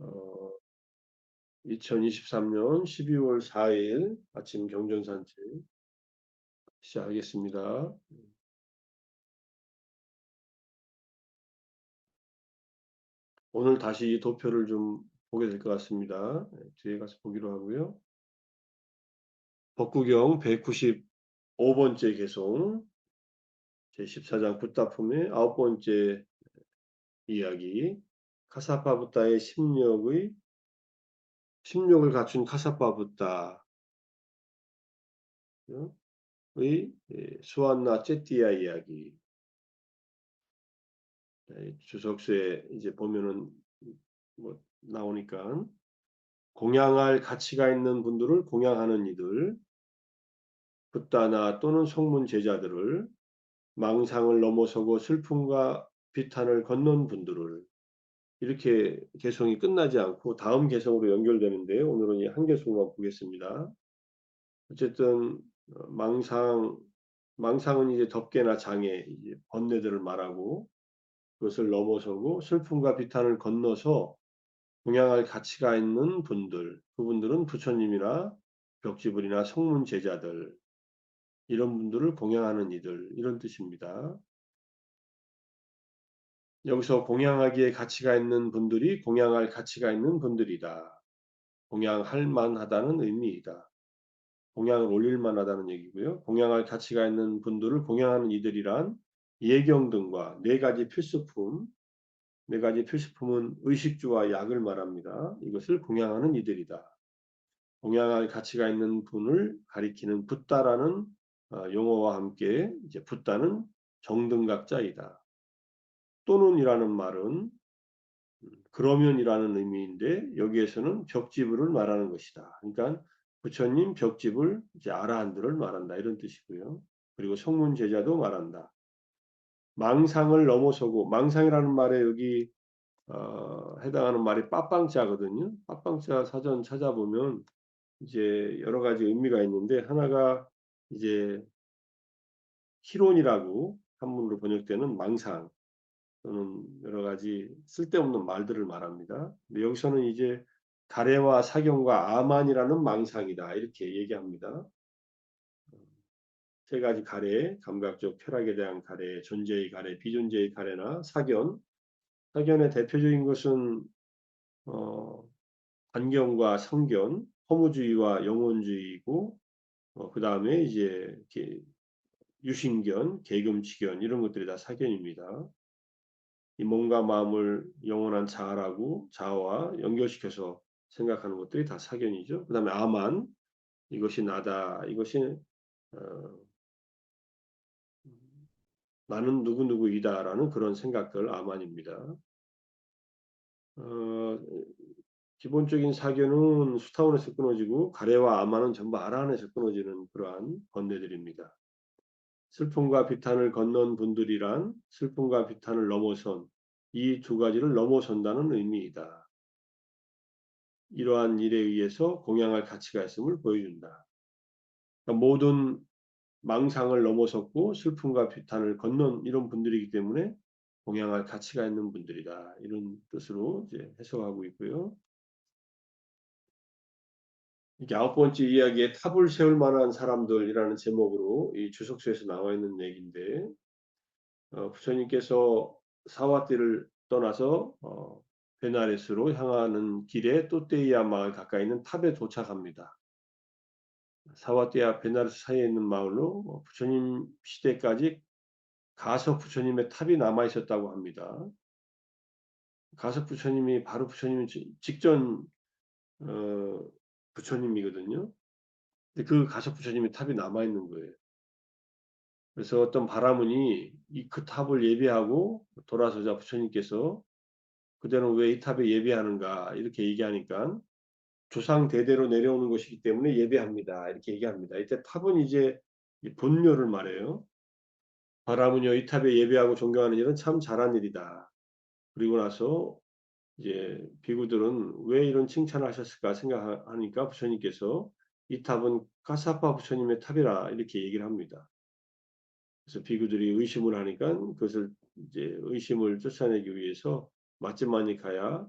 어, 2023년 12월 4일 아침 경전산책 시작하겠습니다. 오늘 다시 이 도표를 좀 보게 될 것 같습니다. 뒤에 가서 보기로 하고요. 법구경 195번째 개송 제14장 붓다품의 9번째 이야기 카사파 붓다의 심력을 갖춘 카사파 붓다의 수완나 제띠아 이야기. 주석서에 이제 보면은 뭐 나오니까 공양할 가치가 있는 분들을 공양하는 이들, 붓다나 또는 성문 제자들을 망상을 넘어서고 슬픔과 비탄을 건넌 분들을 이렇게 개성이 끝나지 않고 다음 개성으로 연결되는데 오늘은 이 한 개성만 보겠습니다. 어쨌든 망상은 이제 덮개나 장애, 이제 번뇌들을 말하고 그것을 넘어서고 슬픔과 비탄을 건너서 공양할 가치가 있는 분들, 그분들은 부처님이나 벽지불이나 성문 제자들, 이런 분들을 공양하는 이들, 이런 뜻입니다. 여기서 공양하기에 가치가 있는 분들이 공양할 가치가 있는 분들이다. 공양할 만하다는 의미이다. 공양을 올릴 만하다는 얘기고요. 공양할 가치가 있는 분들을 공양하는 이들이란 예경 등과 네 가지 필수품, 네 가지 필수품은 의식주와 약을 말합니다. 이것을 공양하는 이들이다. 공양할 가치가 있는 분을 가리키는 붓다라는 용어와 함께 이제 붓다는 정등각자이다. 또는이라는 말은 그러면이라는 의미인데 여기에서는 벽지불을 말하는 것이다. 그러니까 부처님 벽지불 이제 아라한들을 말한다 이런 뜻이고요. 그리고 성문 제자도 말한다. 망상을 넘어서고 망상이라는 말에 여기 해당하는 말이 빠빵자거든요. 빠빵자 사전 찾아보면 이제 여러 가지 의미가 있는데 하나가 이제 희론이라고 한문으로 번역되는 망상 또는 여러 가지 쓸데없는 말들을 말합니다. 근데 여기서는 이제 가래와 사경과 아만이라는 망상이다 이렇게 얘기합니다. 세 가지 가래, 감각적 쾌락에 대한 가래, 존재의 가래, 비존재의 가래나 사견. 사견의 대표적인 것은 관견과 성견, 허무주의와 영혼주의이고 그 다음에 이제 유신견, 계금치견 이런 것들이 다 사견입니다. 이 몸과 마음을 영원한 자아라고 자아와 연결시켜서 생각하는 것들이 다 사견이죠. 그 다음에 아만, 이것이 나다, 이것이 어, 나는 누구누구이다라는 그런 생각들 아만입니다. 어, 기본적인 사견은 수타원에서 끊어지고 가래와 아만은 전부 아라 안에서 끊어지는 그러한 번뇌들입니다. 슬픔과 비탄을 건넌 분들이란 슬픔과 비탄을 넘어선 이 두 가지를 넘어선다는 의미이다. 이러한 일에 의해서 공양할 가치가 있음을 보여준다. 그러니까 모든 망상을 넘어섰고 슬픔과 비탄을 건넌 이런 분들이기 때문에 공양할 가치가 있는 분들이다. 이런 뜻으로 이제 해석하고 있고요. 이게 9번째 이야기에 탑을 세울 만한 사람들이라는 제목으로 이 주석서에서 나와 있는 얘기인데 부처님께서 사와띠를 떠나서 베나레스로 향하는 길에 또떼이야 마을 가까이 있는 탑에 도착합니다. 사와띠와 베나레스 사이에 있는 마을로 부처님 시대까지 가서 부처님의 탑이 남아 있었다고 합니다. 가서 부처님이 바로 부처님 직전 어, 부처님이거든요. 근데 그 가서 부처님의 탑이 남아 있는 거예요. 그래서 어떤 바라문이 그 탑을 예배하고 돌아서자 부처님께서 그대는 왜 이 탑에 예배하는가 이렇게 얘기하니까 조상 대대로 내려오는 것이기 때문에 예배합니다. 이렇게 얘기합니다. 이때 탑은 이제 본묘를 말해요. 바라문이여 이 탑에 예배하고 존경하는 일은 참 잘한 일이다. 그리고 나서 이제 비구들은 왜 이런 칭찬을 하셨을까 생각하니까 부처님께서 이 탑은 카사파 부처님의 탑이라 이렇게 얘기를 합니다. 그래서 비구들이 의심을 하니까 그것을 이제 의심을 쫓아내기 위해서 마찌마니카야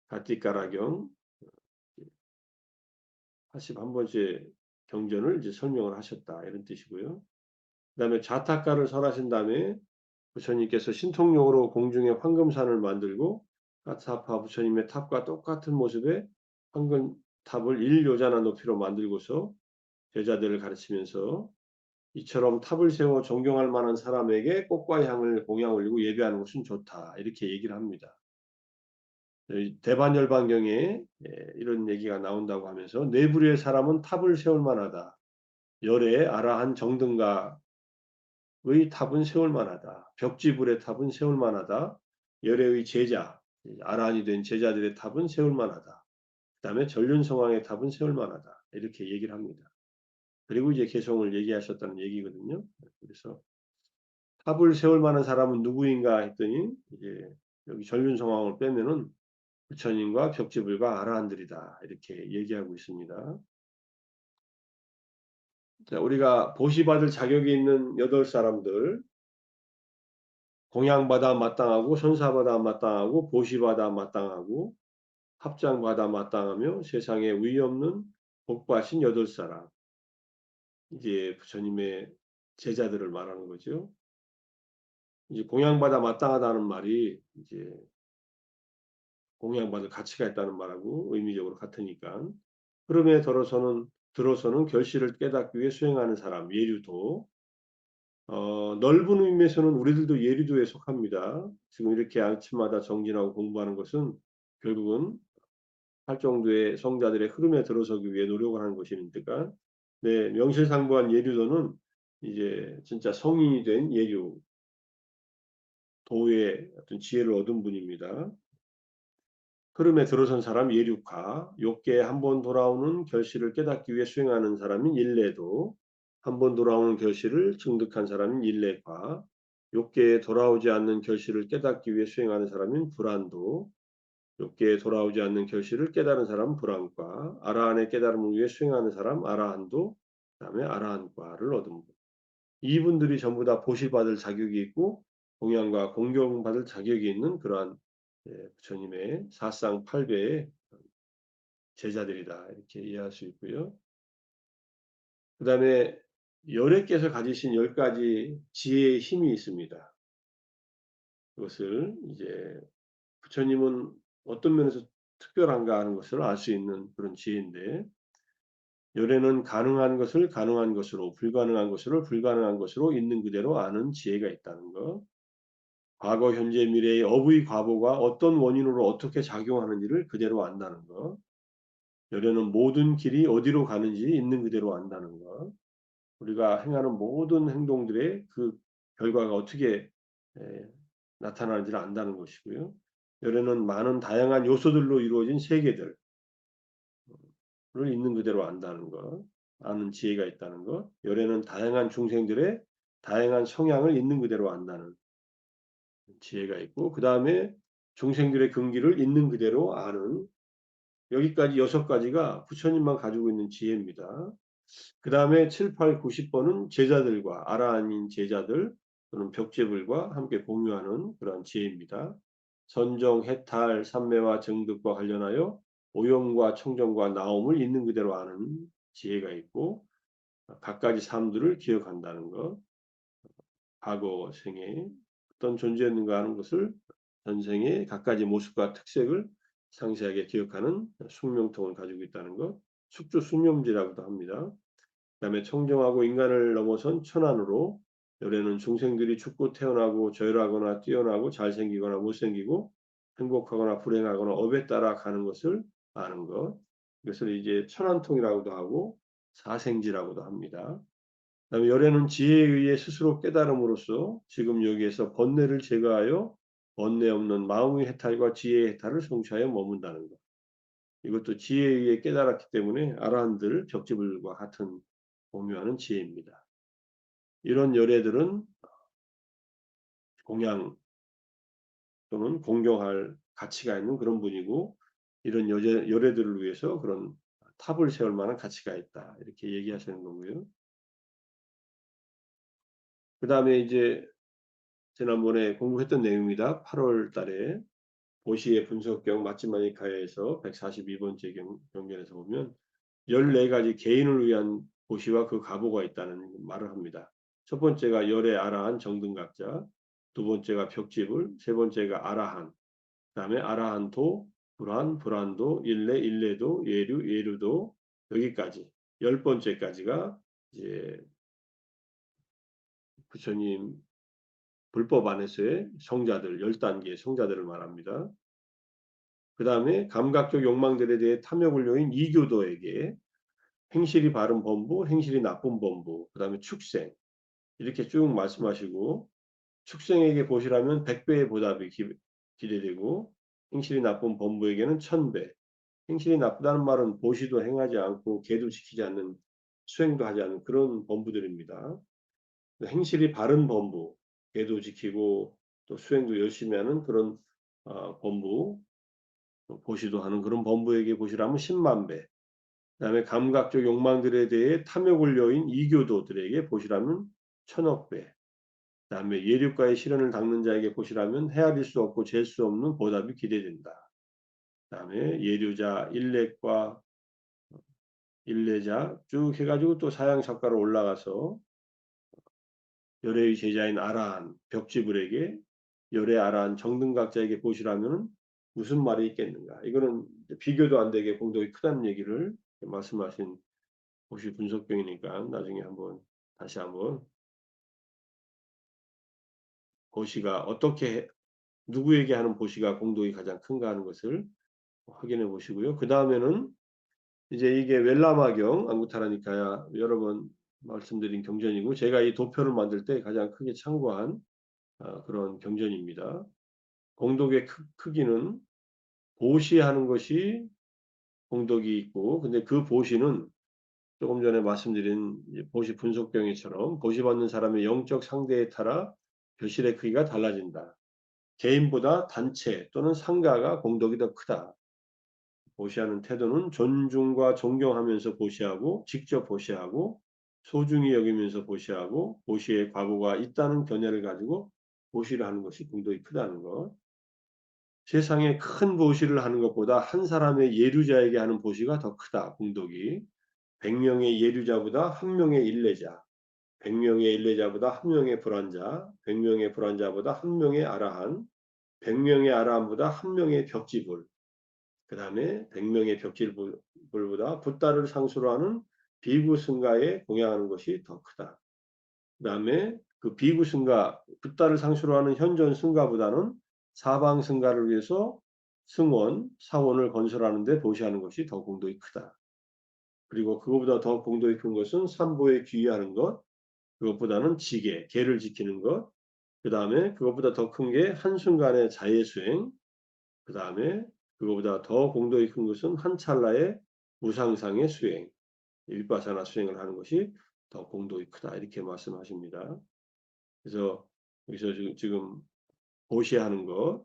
가티가라경 81번째 경전을 이제 설명을 하셨다 이런 뜻이고요. 그다음에 자타가를 설하신 다음에 부처님께서 신통용으로 공중에 황금산을 만들고 가타파 부처님의 탑과 똑같은 모습의 황금탑을 1요자나 높이로 만들고서 제자들을 가르치면서 이처럼 탑을 세워 존경할 만한 사람에게 꽃과 향을 공양 올리고 예배하는 것은 좋다. 이렇게 얘기를 합니다. 대반열반경에 이런 얘기가 나온다고 하면서 네 부류의 사람은 탑을 세울 만하다. 열의 아라한 정등가의 탑은 세울 만하다. 벽지불의 탑은 세울 만하다. 열애의 제자, 아라한이 된 제자들의 탑은 세울 만하다. 그 다음에 전륜성왕의 탑은 세울 만하다. 이렇게 얘기를 합니다. 그리고 이제 개성을 얘기하셨다는 얘기거든요. 그래서 탑을 세울 만한 사람은 누구인가 했더니 이제 여기 전륜성왕을 빼면은 부처님과 벽지불과 아라한들이다. 이렇게 얘기하고 있습니다. 자, 우리가 보시받을 자격이 있는 8사람들, 공양받아 마땅하고 선사받아 마땅하고 보시받아 마땅하고 합장받아 마땅하며 세상에 위 없는 복받신 8사람. 이제 부처님의 제자들을 말하는 거죠. 이제 공양받아 마땅하다는 말이 이제 공양받을 가치가 있다는 말하고 의미적으로 같으니까. 흐름에 들어서는 결실을 깨닫기 위해 수행하는 사람, 예류도. 넓은 의미에서는 우리들도 예류도에 속합니다. 지금 이렇게 아침마다 정진하고 공부하는 것은 결국은 활정도의 성자들의 흐름에 들어서기 위해 노력을 하는 것이니까. 네, 명실상부한 예류도는 이제 진짜 성인이 된 예류, 도의 어떤 지혜를 얻은 분입니다. 흐름에 들어선 사람 예륙가, 욕계에 한번 돌아오는 결실을 깨닫기 위해 수행하는 사람인 일례도, 한번 돌아오는 결실을 증득한 사람인 일례과, 욕계에 돌아오지 않는 결실을 깨닫기 위해 수행하는 사람인 불안도, 욕계에 돌아오지 않는 결실을 깨달은 사람 불안과, 아라한의 깨달음을 위해 수행하는 사람 아라한도, 그다음에 아라한과를 얻은 분. 이분들이 전부 다 보시받을 자격이 있고 공양과 공경받을 자격이 있는 그러한 부처님의 사상 8배의 제자들이다 이렇게 이해할 수 있고요. 그 다음에 열애께서 가지신 10가지 지혜의 힘이 있습니다. 그것을 이제 부처님은 어떤 면에서 특별한가 하는 것을 알 수 있는 그런 지혜인데, 열애는 가능한 것을 가능한 것으로, 불가능한 것을 불가능한 것으로 있는 그대로 아는 지혜가 있다는 것. 과거, 현재, 미래의 업의 과보가 어떤 원인으로 어떻게 작용하는지를 그대로 안다는 것. 열애는 모든 길이 어디로 가는지 있는 그대로 안다는 것. 우리가 행하는 모든 행동들의 그 결과가 어떻게 나타나는지를 안다는 것이고요. 열애는 많은 다양한 요소들로 이루어진 세계들을 있는 그대로 안다는 것. 아는 지혜가 있다는 것. 열애는 다양한 중생들의 다양한 성향을 있는 그대로 안다는 지혜가 있고, 그 다음에 중생들의 근기를 있는 그대로 아는, 여기까지 6가지가 부처님만 가지고 있는 지혜입니다. 그 다음에 7, 8, 90번은 제자들과 아라한인 제자들 또는 벽제불과 함께 공유하는 그런 지혜입니다. 선정, 해탈, 삼매와 정득과 관련하여 오용과 청정과 나옴을 있는 그대로 아는 지혜가 있고, 각가지 삶들을 기억한다는 것, 과거 생에 어떤 존재였는가 하는 것을 전생의 각가지 모습과 특색을 상세하게 기억하는 숙명통을 가지고 있다는 것, 숙주 숙명지라고도 합니다. 그 다음에 청정하고 인간을 넘어선 천안으로, 열애는 중생들이 죽고 태어나고 저열하거나 뛰어나고 잘생기거나 못생기고 행복하거나 불행하거나 업에 따라 가는 것을 아는 것, 이것을 이제 천안통이라고도 하고 사생지라고도 합니다. 그다음에 열애는 지혜에 의해 스스로 깨달음으로써 지금 여기에서 번뇌를 제거하여 번뇌 없는 마음의 해탈과 지혜의 해탈을 성취하여 머문다는 것. 이것도 지혜에 의해 깨달았기 때문에 아라한들, 벽지불과 같은 공유하는 지혜입니다. 이런 열애들은 공양 또는 공경할 가치가 있는 그런 분이고, 이런 열애들을 위해서 그런 탑을 세울 만한 가치가 있다 이렇게 얘기하시는 거고요. 그 다음에 이제 지난번에 공부했던 내용입니다. 8월 달에 보시의 분석경 마치마니카야에서 142번째 경전에서 보면 14가지 개인을 위한 보시와 그 가보가 있다는 말을 합니다. 첫 번째가 열의 아라한 정등각자, 두 번째가 벽지불, 세 번째가 아라한, 그다음에 아라한토, 불한, 불한도, 일레, 일레도, 예류, 예류도, 여기까지 10번째까지가 이제 부처님 불법 안에서의 성자들 10단계의 성자들을 말합니다. 그 다음에 감각적 욕망들에 대해 탐욕을 요인 이교도에게 행실이 바른 범부, 행실이 나쁜 범부, 그 다음에 축생 이렇게 쭉 말씀하시고 축생에게 보시라면 100배의 보답이 기대되고 행실이 나쁜 범부에게는 1000배. 행실이 나쁘다는 말은 보시도 행하지 않고 계도 지키지 않는 수행도 하지 않는 그런 범부들입니다. 행실이 바른 범부, 계도 지키고 또 수행도 열심히 하는 그런 범부, 보시도 하는 그런 범부에게 보시라면 10만 배. 그다음에 감각적 욕망들에 대해 탐욕을 여인 이교도들에게 보시라면 1000억 배. 그다음에 예륙과의 시련을 닦는 자에게 보시라면 헤아릴 수 없고 잴 수 없는 보답이 기대된다. 그다음에 예류자, 일렉과 일레자 쭉 해가지고 또 사양작가로 올라가서 열애의 제자인 아라한 벽지불에게 열애 아라한 정등각자에게 보시라면 무슨 말이 있겠는가. 이거는 비교도 안 되게 공덕이 크다는 얘기를 말씀하신 보시 분석병이니까 나중에 한번 다시 한번 보시가 어떻게 누구에게 하는 보시가 공덕이 가장 큰가 하는 것을 확인해 보시고요. 그 다음에는 이제 이게 웰라마경 안구타라니까야 여러 번 말씀드린 경전이고 제가 이 도표를 만들 때 가장 크게 참고한 그런 경전입니다. 공덕의 크기는 보시하는 것이 공덕이 있고 근데 그 보시는 조금 전에 말씀드린 보시 분석병이처럼 보시 받는 사람의 영적 상대에 따라 교실의 크기가 달라진다. 개인보다 단체 또는 상가가 공덕이 더 크다. 보시하는 태도는 존중과 존경하면서 보시하고 직접 보시하고 소중히 여기면서 보시하고 보시의 과보가 있다는 견해를 가지고 보시를 하는 것이 공덕이 크다는 것. 세상에 큰 보시를 하는 것보다 한 사람의 예류자에게 하는 보시가 더 크다. 공덕이. 100명의 예류자보다 한 명의 일례자. 100명의 일례자보다 한 명의 불안자. 100명의 불안자보다 한 명의 아라한. 100명의 아라한보다 한 명의 벽지불. 그 다음에 100명의 벽지불보다 붓다를 상수로 하는 비구승가에 공양하는 것이 더 크다. 그 다음에 그 비구승가, 붓다를 상수로 하는 현존 승가보다는 사방 승가를 위해서 승원, 사원을 건설하는 데 보시하는 것이 더 공덕이 크다. 그리고 그것보다 더 공덕이 큰 것은 삼보에 귀의하는 것, 그것보다는 지계, 계를 지키는 것, 그 다음에 그것보다 더 큰 게 한순간의 자해수행, 그 다음에 그것보다 더 공덕이 큰 것은 한 찰나의 무상상의 수행, 일바사나 수행을 하는 것이 더 공덕이 크다. 이렇게 말씀하십니다. 그래서 여기서 지금 보시하는 것,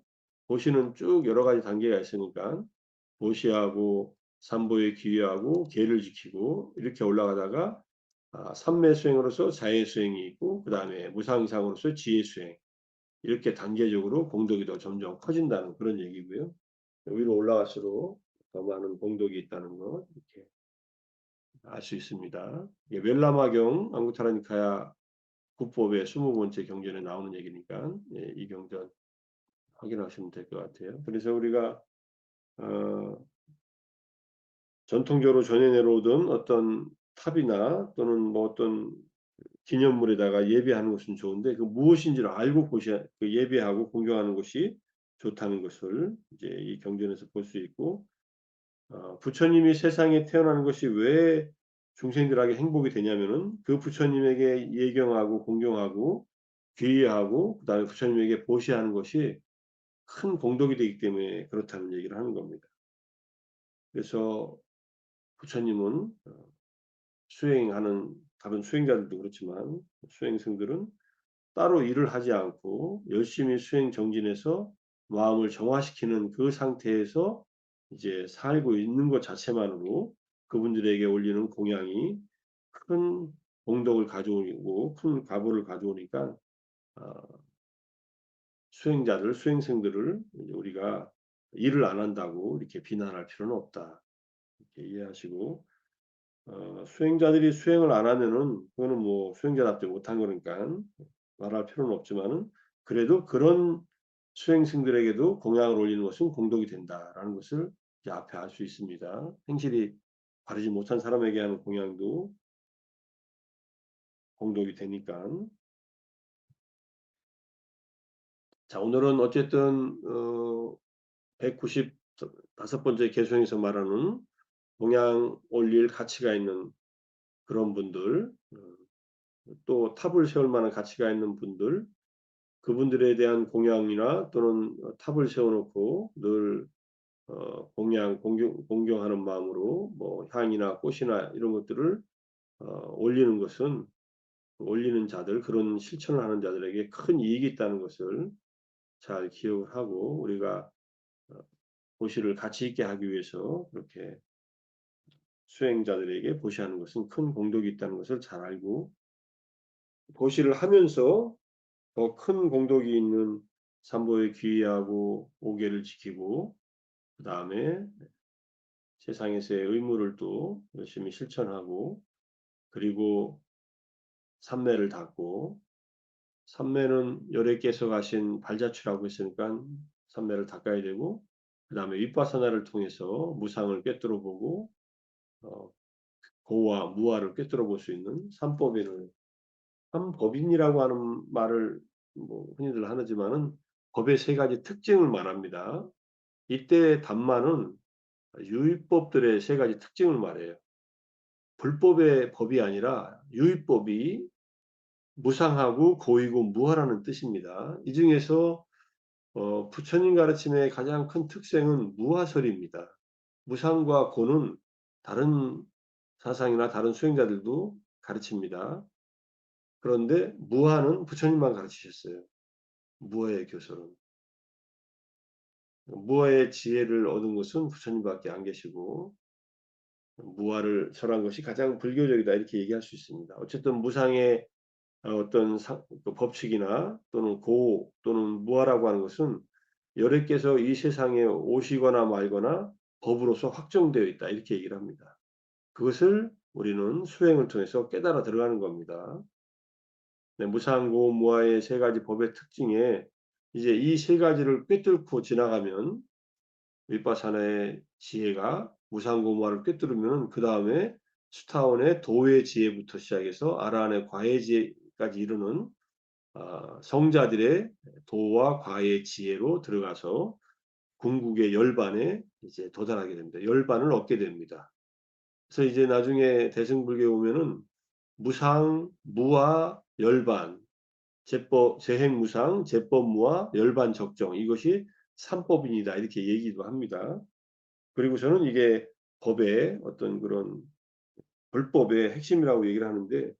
보시는 쭉 여러 가지 단계가 있으니까 보시하고 삼보에 귀의하고 계를 지키고 이렇게 올라가다가 삼매 수행으로서 자해 수행이 있고 그 다음에 무상상으로서 지혜 수행 이렇게 단계적으로 공덕이 더 점점 커진다는 그런 얘기고요. 위로 올라갈수록 더 많은 공덕이 있다는 거 이렇게 알 수 있습니다. 웰라마경 앙구타라니카야 구법의 20번째 경전에 나오는 얘기니까 이 경전 확인하시면 될 것 같아요. 그래서 우리가 전통적으로 전해 내려오던 어떤 탑이나 또는 뭐 어떤 기념물에다가 예배하는 것은 좋은데 그 무엇인지를 알고 그 예배하고 공경하는 것이 좋다는 것을 이제 이 경전에서 볼 수 있고 부처님이 세상에 태어나는 것이 왜 중생들에게 행복이 되냐면은 그 부처님에게 예경하고 공경하고 귀의하고 그다음에 부처님에게 보시하는 것이 큰 공덕이 되기 때문에 그렇다는 얘기를 하는 겁니다. 그래서 부처님은 수행하는 다른 수행자들도 그렇지만 수행승들은 따로 일을 하지 않고 열심히 수행 정진해서 마음을 정화시키는 그 상태에서 이제 살고 있는 것 자체만으로 그분들에게 올리는 공양이 큰 공덕을 가져오고 큰 과보를 가져오니까 수행자들, 수행생들을 우리가 일을 안 한다고 이렇게 비난할 필요는 없다. 이렇게 이해하시고 수행자들이 수행을 안 하면은 그거는 뭐 수행자답지 못한 거니까 말할 필요는 없지만은 그래도 그런 수행승들에게도 공양을 올리는 것은 공덕이 된다라는 것을 이제 앞에 알 수 있습니다. 행실이 바르지 못한 사람에게 하는 공양도 공덕이 되니까. 자, 오늘은 어쨌든 195 번째 개송에서 말하는 공양 올릴 가치가 있는 그런 분들, 또 탑을 세울 만한 가치가 있는 분들, 그분들에 대한 공양이나 또는 탑을 세워 놓고 늘 공경하는 마음으로 뭐 향이나 꽃이나 이런 것들을 올리는 것은 올리는 자들, 그런 실천을 하는 자들에게 큰 이익이 있다는 것을 잘 기억을 하고 우리가 어 보시를 가치 있게 하기 위해서 그렇게 수행자들에게 보시하는 것은 큰 공덕이 있다는 것을 잘 알고 보시를 하면서 더 큰 공덕이 있는 삼보의 귀의하고 오계를 지키고 그다음에 세상에서의 의무를 또 열심히 실천하고 그리고 삼매를 닦고 삼매는 열애께서 가신 발자취라고 했으니까 삼매를 닦아야 되고 그다음에 윗바사나를 통해서 무상을 꿰뚫어 보고 어 고와 무아를 꿰뚫어 볼 수 있는 삼법인을 삼법인이라고 하는 말을 뭐 흔히들 하지만은 법의 세 가지 특징을 말합니다. 이때 담마는 유의법들의 세 가지 특징을 말해요. 불법의 법이 아니라 유의법이 무상하고 고이고 무아라는 뜻입니다. 이 중에서 부처님 가르침의 가장 큰 특성은 무아설입니다. 무상과 고는 다른 사상이나 다른 수행자들도 가르칩니다. 그런데 무아는 부처님만 가르치셨어요. 무아의 교설은. 무아의 지혜를 얻은 것은 부처님밖에 안 계시고 무아를 설한 것이 가장 불교적이다 이렇게 얘기할 수 있습니다. 어쨌든 무상의 어떤 그 법칙이나 또는 고 또는 무아라고 하는 것은 여러께서 이 세상에 오시거나 말거나 법으로서 확정되어 있다 이렇게 얘기를 합니다. 그것을 우리는 수행을 통해서 깨달아 들어가는 겁니다. 네, 무상고 무아의 세 가지 법의 특징에 이제 이 세 가지를 꿰뚫고 지나가면 윗바사나의 지혜가 무상고 무아를 꿰뚫으면 그 다음에 수타원의 도의 지혜부터 시작해서 아라한의 과의 지혜까지 이르는 성자들의 도와 과의 지혜로 들어가서 궁극의 열반에 이제 도달하게 됩니다. 열반을 얻게 됩니다. 그래서 이제 나중에 대승불교에 오면은 무상, 무아, 열반, 제법, 재행무상, 제법무아, 열반적정 이것이 삼법인이다 이렇게 얘기도 합니다. 그리고 저는 이게 법의 어떤 그런 불법의 핵심이라고 얘기를 하는데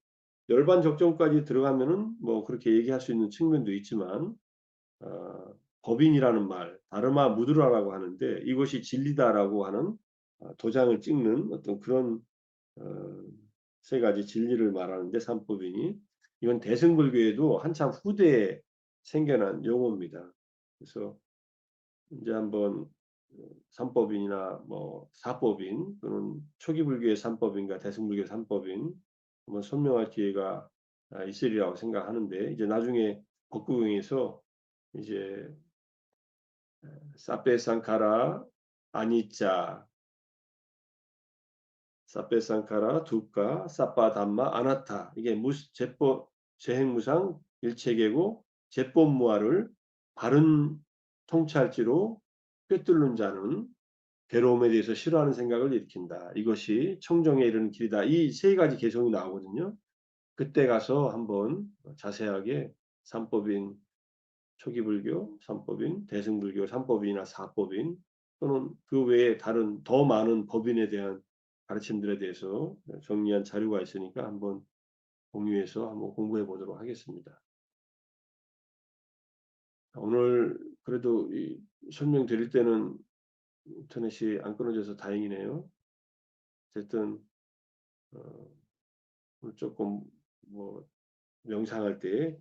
열반적정까지 들어가면은 뭐 그렇게 얘기할 수 있는 측면도 있지만 법인이라는 말, 다르마 무드라라고 하는데 이것이 진리다라고 하는 도장을 찍는 어떤 그런 어, 세 가지 진리를 말하는데 삼법인이 이건 대승불교에도 한참 후대에 생겨난 용어입니다. 그래서 이제 한번 삼법인이나 뭐 사법인 또는 초기 불교의 삼법인과 대승불교 삼법인 한번 설명할 기회가 있으리라고 생각하는데 이제 나중에 법구경에서 이제 사페상카라 아니짜 사페상카라 두카 사파담마 아나타 이게 제법 재행무상 일체계고 제법무아를 바른 통찰지로 꿰뚫는 자는 괴로움에 대해서 싫어하는 생각을 일으킨다. 이것이 청정에 이르는 길이다. 이 세 가지 개성이 나오거든요. 그때 가서 한번 자세하게 삼법인 초기 불교, 삼법인, 대승불교, 삼법인이나 사법인 또는 그 외에 다른 더 많은 법인에 대한 가르침들에 대해서 정리한 자료가 있으니까 한번 공유해서 한번 공부해 보도록 하겠습니다. 오늘 그래도 이 설명드릴 때는 인터넷이 안 끊어져서 다행이네요. 어쨌든 오늘 조금 뭐 명상할 때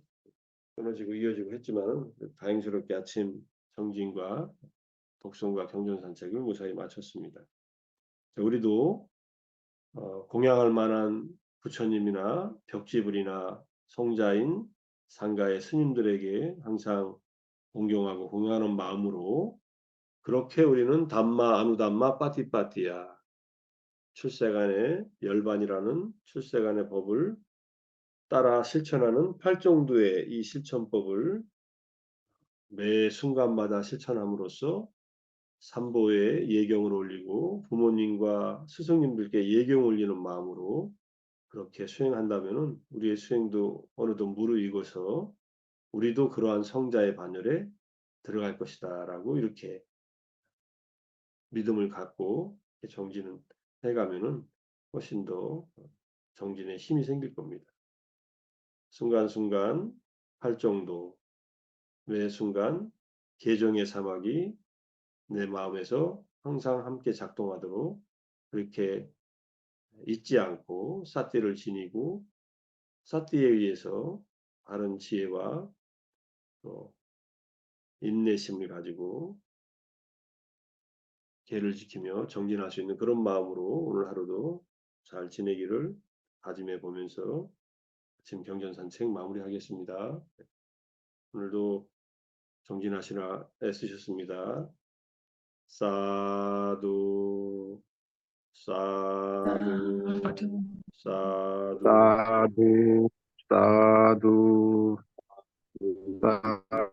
끊어지고 이어지고 했지만 다행스럽게 아침 정진과 독성과 경전 산책을 무사히 마쳤습니다. 자, 우리도 공양할 만한 부처님이나 벽지불이나 성자인 상가의 스님들에게 항상 공경하고 공양하는 마음으로 그렇게 우리는 담마 아누담마 빠티빠티야 출세간의 열반이라는 출세간의 법을 따라 실천하는 팔정도의 이 실천법을 매 순간마다 실천함으로써 삼보에 예경을 올리고 부모님과 스승님들께 예경 올리는 마음으로 그렇게 수행한다면은 우리의 수행도 어느덧 무르익어서 우리도 그러한 성자의 반열에 들어갈 것이다라고 이렇게 믿음을 갖고 정진을 해가면은 훨씬 더 정진에 힘이 생길 겁니다. 순간순간 활정도 매 순간 계정의 사막이 내 마음에서 항상 함께 작동하도록 그렇게 잊지 않고 사띠를 지니고 사띠에 의해서 바른 지혜와 또 인내심을 가지고 계를 지키며 정진할 수 있는 그런 마음으로 오늘 하루도 잘 지내기를 다짐해 보면서 아침 경전 산책 마무리하겠습니다. 오늘도 정진하시라 애쓰셨습니다. 사두 사두 사두 사두, 사두, 사두.